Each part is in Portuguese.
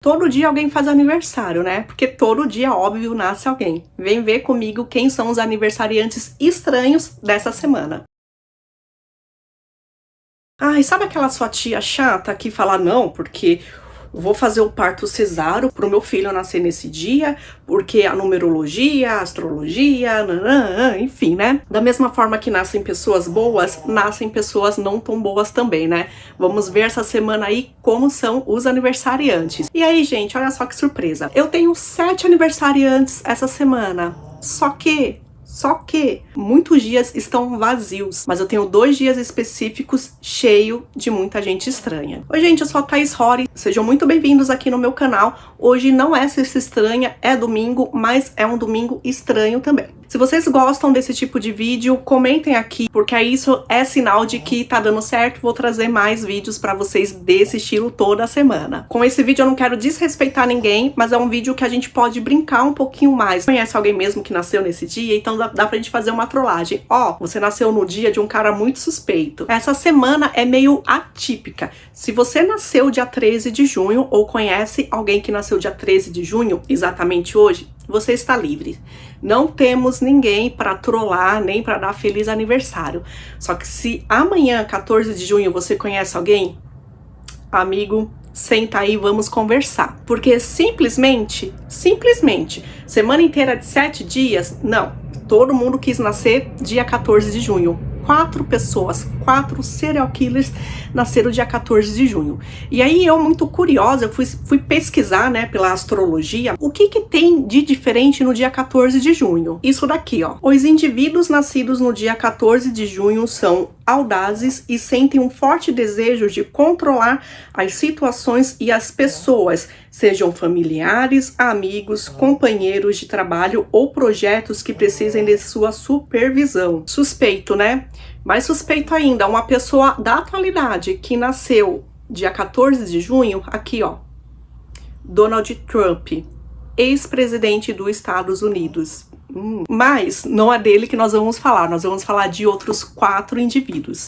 Todo dia alguém faz aniversário, né? Porque todo dia, óbvio, nasce alguém. Vem ver comigo quem são os aniversariantes estranhos dessa semana. Ai, sabe aquela sua tia chata que fala não, porque vou fazer o parto cesáreo pro meu filho nascer nesse dia, porque a numerologia, a astrologia, nananã, enfim, né? Da mesma forma que nascem pessoas boas, nascem pessoas não tão boas também, né? Vamos ver essa semana aí como são os aniversariantes. E aí, gente, olha só que surpresa. Eu tenho 7 aniversariantes essa semana. Só que muitos dias estão vazios, mas eu tenho 2 dias específicos cheio de muita gente estranha. Oi, gente, eu sou a Thaís Rory, sejam muito bem-vindos aqui no meu canal. Hoje não é sexta estranha, é domingo, mas é um domingo estranho também. Se vocês gostam desse tipo de vídeo, comentem aqui, porque isso é sinal de que tá dando certo. Vou trazer mais vídeos pra vocês desse estilo toda semana. Com esse vídeo eu não quero desrespeitar ninguém, mas é um vídeo que a gente pode brincar um pouquinho mais. Conhece alguém mesmo que nasceu nesse dia? Então dá pra gente fazer uma trollagem. Ó, você nasceu no dia de um cara muito suspeito. Essa semana é meio atípica. Se você nasceu dia 13 de junho ou conhece alguém que nasceu dia 13 de junho, exatamente hoje, você está livre. Não temos ninguém para trollar, nem para dar feliz aniversário. Só que se amanhã, 14 de junho, você conhece alguém, amigo, senta aí, vamos conversar. Porque simplesmente, semana inteira de 7 dias, não. Todo mundo quis nascer dia 14 de junho. 4 pessoas, 4 serial killers nasceram dia 14 de junho. E aí eu, muito curiosa, eu fui pesquisar, né, pela astrologia, o que tem de diferente no dia 14 de junho. Isso daqui, ó. Os indivíduos nascidos no dia 14 de junho são audazes e sentem um forte desejo de controlar as situações e as pessoas, sejam familiares, amigos, companheiros de trabalho ou projetos que precisem de sua supervisão. Suspeito, né? Mais suspeito ainda, uma pessoa da atualidade que nasceu dia 14 de junho, aqui ó, Donald Trump, ex-presidente dos Estados Unidos. Mas não é dele que nós vamos falar de outros 4 indivíduos.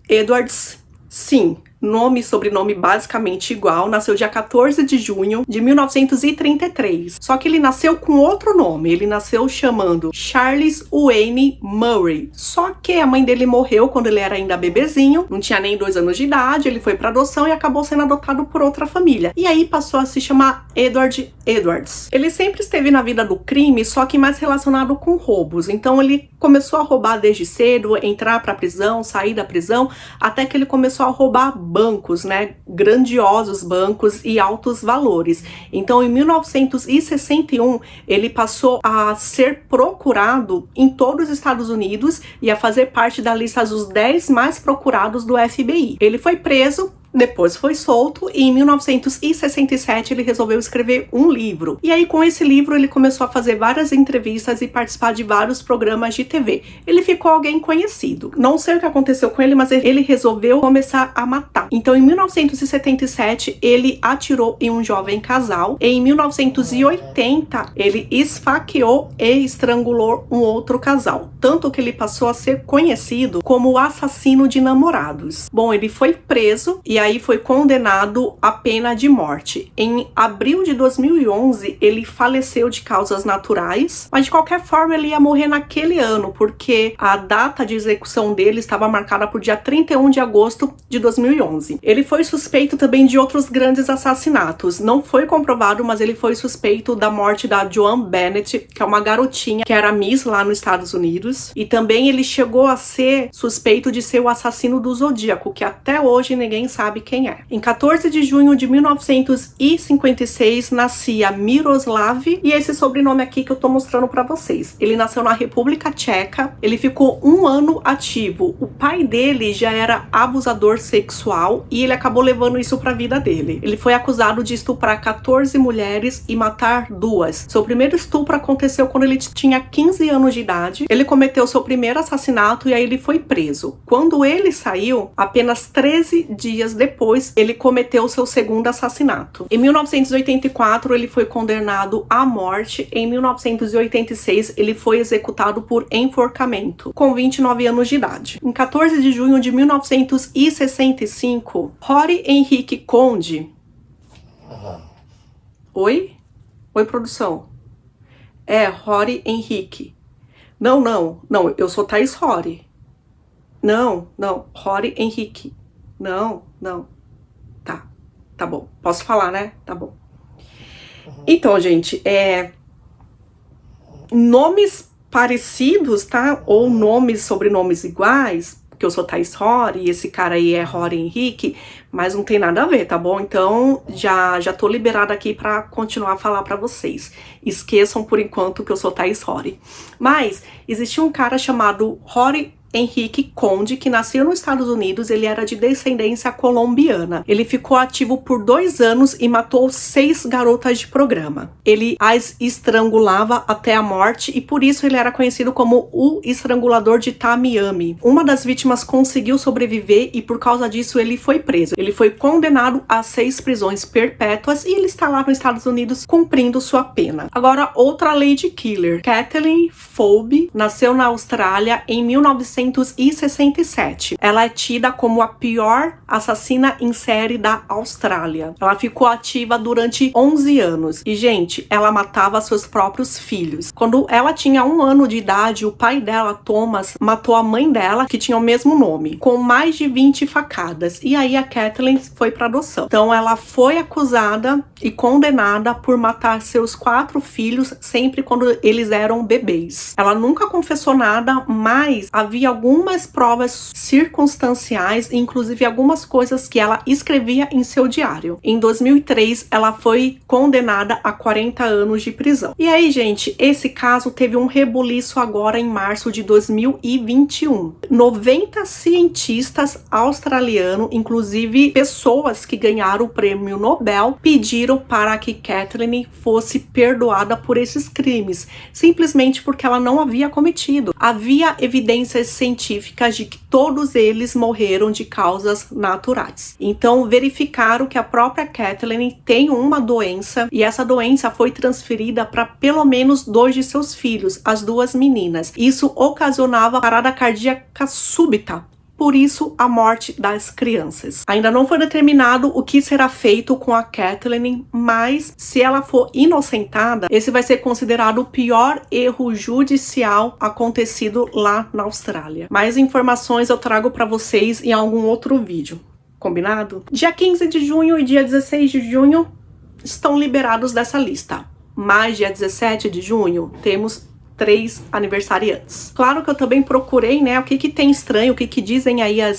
Edwards, sim, nome e sobrenome basicamente igual, nasceu dia 14 de junho de 1933. Só que ele nasceu com outro nome, ele nasceu chamando Charles Wayne Murray. Só que a mãe dele morreu quando ele era ainda bebezinho, não tinha nem 2 anos de idade, ele foi para adoção e acabou sendo adotado por outra família. E aí passou a se chamar Edward Edwards. Ele sempre esteve na vida do crime, só que mais relacionado com roubos. Então ele começou a roubar desde cedo, entrar para prisão, sair da prisão, até que ele começou a roubar bancos, né? Grandiosos bancos e altos valores. Então, em 1961, ele passou a ser procurado em todos os Estados Unidos e a fazer parte da lista dos 10 mais procurados do FBI. Ele foi preso, depois foi solto e em 1967 ele resolveu escrever um livro. E aí com esse livro ele começou a fazer várias entrevistas e participar de vários programas de TV. Ele ficou alguém conhecido. Não sei o que aconteceu com ele, mas ele resolveu começar a matar. Então em 1977 ele atirou em um jovem casal. E em 1980 ele esfaqueou e estrangulou um outro casal. Tanto que ele passou a ser conhecido como o assassino de namorados. Bom, ele foi preso e aí foi condenado à pena de morte. Em abril de 2011, ele faleceu de causas naturais, mas de qualquer forma ele ia morrer naquele ano, porque a data de execução dele estava marcada por dia 31 de agosto de 2011. Ele foi suspeito também de outros grandes assassinatos. Não foi comprovado, mas ele foi suspeito da morte da Joan Bennett, que é uma garotinha que era Miss lá nos Estados Unidos. E também ele chegou a ser suspeito de ser o assassino do Zodíaco, que até hoje ninguém sabe quem é. Em 14 de junho de 1956 nascia Miroslav, e esse sobrenome aqui que eu tô mostrando pra vocês. Ele nasceu na República Tcheca, ele ficou 1 ano ativo. O pai dele já era abusador sexual e ele acabou levando isso pra vida dele. Ele foi acusado de estuprar 14 mulheres e matar 2. Seu primeiro estupro aconteceu quando ele tinha 15 anos de idade. Ele cometeu seu primeiro assassinato e aí ele foi preso. Quando ele saiu, apenas 13 dias depois, ele cometeu seu segundo assassinato. Em 1984, ele foi condenado à morte. Em 1986, ele foi executado por enforcamento, com 29 anos de idade. Em 14 de junho de 1965, Rory Henrique Conde Oi? Oi, produção. É, Rory Henrique. Não, eu sou Thaís Rory. Não, Rory Henrique. Não. Tá bom. Posso falar, né? Tá bom. Então, gente, nomes parecidos, tá? Ou sobrenomes iguais, que eu sou Thaís Rory e esse cara aí é Rory Henrique, mas não tem nada a ver, tá bom? Então, já tô liberada aqui pra continuar a falar pra vocês. Esqueçam por enquanto que eu sou Thaís Rory. Mas, existia um cara chamado Rory Henrique Conde, que nasceu nos Estados Unidos. Ele era de descendência colombiana. Ele ficou ativo por 2 anos e matou 6 garotas de programa. Ele as estrangulava até a morte e por isso ele era conhecido como o estrangulador de Tamiami. Uma das vítimas conseguiu sobreviver e por causa disso ele foi preso. Ele foi condenado a 6 prisões perpétuas e ele está lá nos Estados Unidos cumprindo sua pena. Agora, outra lady killer, Kathleen Phoebe, nasceu na Austrália em 1967. Ela é tida como a pior assassina em série da Austrália. Ela ficou ativa durante 11 anos. E, gente, ela matava seus próprios filhos. Quando ela tinha 1 ano de idade, o pai dela, Thomas, matou a mãe dela, que tinha o mesmo nome, com mais de 20 facadas. E aí a Kathleen foi para adoção. Então ela foi acusada e condenada por matar seus 4 filhos sempre quando eles eram bebês. Ela nunca confessou nada, mas havia algumas provas circunstanciais, inclusive algumas coisas que ela escrevia em seu diário. Em 2003, ela foi condenada a 40 anos de prisão. E aí, gente, esse caso teve um rebuliço agora em março de 2021. 90 cientistas australianos, inclusive pessoas que ganharam o prêmio Nobel, pediram para que Kathleen fosse perdoada por esses crimes, simplesmente porque ela não havia cometido. Havia evidências científicas de que todos eles morreram de causas naturais. Então verificaram que a própria Kathleen tem uma doença e essa doença foi transferida para pelo menos 2 de seus filhos, as 2 meninas. Isso ocasionava parada cardíaca súbita. Por isso, a morte das crianças. Ainda não foi determinado o que será feito com a Kathleen, mas se ela for inocentada, esse vai ser considerado o pior erro judicial acontecido lá na Austrália. Mais informações eu trago para vocês em algum outro vídeo. Combinado? Dia 15 de junho e dia 16 de junho estão liberados dessa lista. Mas dia 17 de junho temos 3 aniversariantes. Claro que eu também procurei, né, o que tem estranho, o que dizem aí a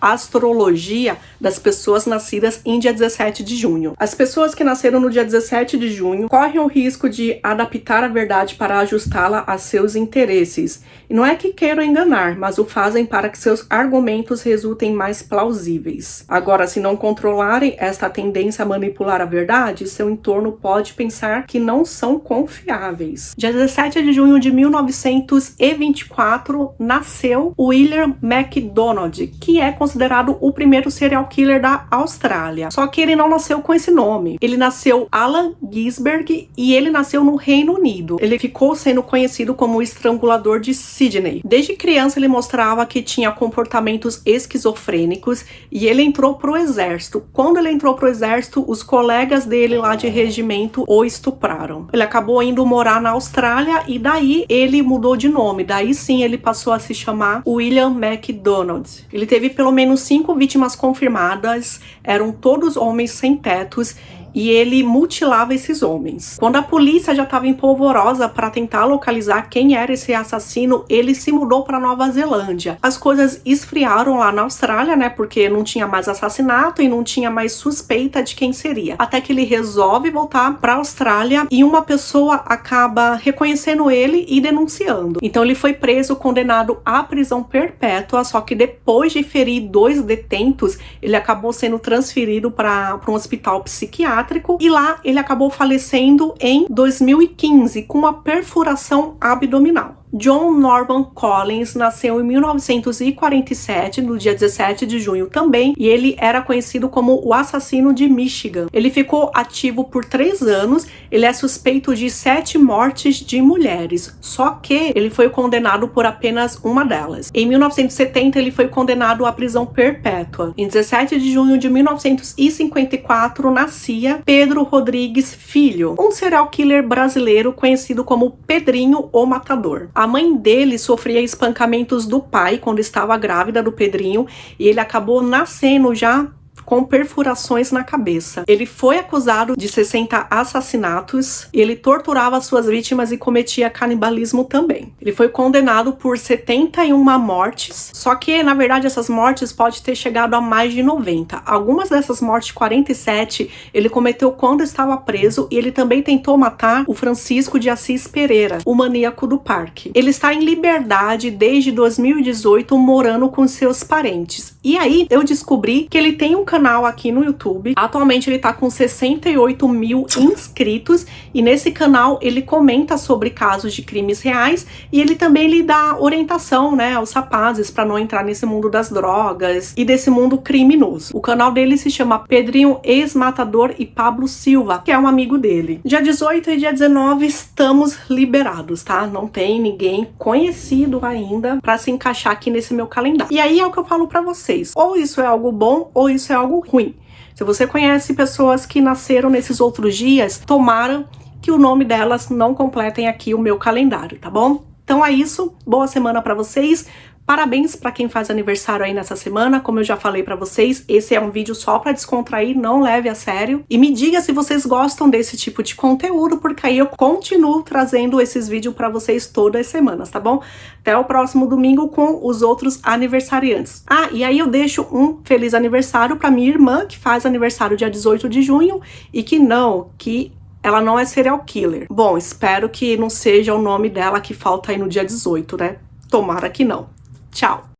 astrologia das pessoas nascidas em dia 17 de junho. As pessoas que nasceram no dia 17 de junho correm o risco de adaptar a verdade para ajustá-la a seus interesses. E não é que queiram enganar, mas o fazem para que seus argumentos resultem mais plausíveis. Agora, se não controlarem esta tendência a manipular a verdade, seu entorno pode pensar que não são confiáveis. Dia 17 de junho de 1924, nasceu William MacDonald, que é considerado o primeiro serial killer da Austrália. Só que ele não nasceu com esse nome. Ele nasceu Alan Gisberg e ele nasceu no Reino Unido. Ele ficou sendo conhecido como o estrangulador de Sydney. Desde criança ele mostrava que tinha comportamentos esquizofrênicos e ele entrou pro exército. Quando ele entrou pro exército, os colegas dele lá de regimento o estupraram. Ele acabou indo morar na Austrália e daí ele mudou de nome. Daí sim ele passou a se chamar William MacDonald. Ele teve pelo menos 5 vítimas confirmadas, eram todos homens sem tetos, e ele mutilava esses homens. Quando a polícia já estava empolvorosa para tentar localizar quem era esse assassino, ele se mudou para Nova Zelândia. As coisas esfriaram lá na Austrália, né, porque não tinha mais assassinato e não tinha mais suspeita de quem seria. Até que ele resolve voltar para a Austrália e uma pessoa acaba reconhecendo ele e denunciando. Então ele foi preso, condenado à prisão perpétua, só que depois de ferir 2 detentos, ele acabou sendo transferido para um hospital psiquiátrico e lá ele acabou falecendo em 2015 com uma perfuração abdominal. John Norman Collins nasceu em 1947, no dia 17 de junho também, e ele era conhecido como o assassino de Michigan. Ele ficou ativo por 3 anos, ele é suspeito de 7 mortes de mulheres, só que ele foi condenado por apenas uma delas. Em 1970, ele foi condenado à prisão perpétua. Em 17 de junho de 1954, nascia Pedro Rodrigues Filho, um serial killer brasileiro conhecido como Pedrinho o Matador. A mãe dele sofria espancamentos do pai quando estava grávida do Pedrinho e ele acabou nascendo já com perfurações na cabeça. Ele foi acusado de 60 assassinatos e ele torturava suas vítimas e cometia canibalismo também. Ele foi condenado por 71 mortes, só que na verdade essas mortes podem ter chegado a mais de 90. Algumas dessas mortes, 47, ele cometeu quando estava preso e ele também tentou matar o Francisco de Assis Pereira, o maníaco do parque. Ele está em liberdade desde 2018 morando com seus parentes. E aí eu descobri que ele tem um canal aqui no YouTube. Atualmente ele tá com 68 mil inscritos e nesse canal ele comenta sobre casos de crimes reais e ele também lhe dá orientação, né, aos rapazes para não entrar nesse mundo das drogas e desse mundo criminoso. O canal dele se chama Pedrinho Ex-Matador e Pablo Silva, que é um amigo dele. Dia 18 e dia 19 estamos liberados, tá? Não tem ninguém conhecido ainda para se encaixar aqui nesse meu calendário. E aí é o que eu falo para vocês. Ou isso é algo bom ou isso é algo ruim. Se você conhece pessoas que nasceram nesses outros dias, tomara que o nome delas não completem aqui o meu calendário, tá bom? Então é isso, boa semana para vocês. Parabéns para quem faz aniversário aí nessa semana. Como eu já falei para vocês, esse é um vídeo só para descontrair, não leve a sério. E me diga se vocês gostam desse tipo de conteúdo, porque aí eu continuo trazendo esses vídeos para vocês todas as semanas, tá bom? Até o próximo domingo com os outros aniversariantes. Ah, e aí eu deixo um feliz aniversário para minha irmã, que faz aniversário dia 18 de junho, e que ela não é serial killer. Bom, espero que não seja o nome dela que falta aí no dia 18, né? Tomara que não. Tchau!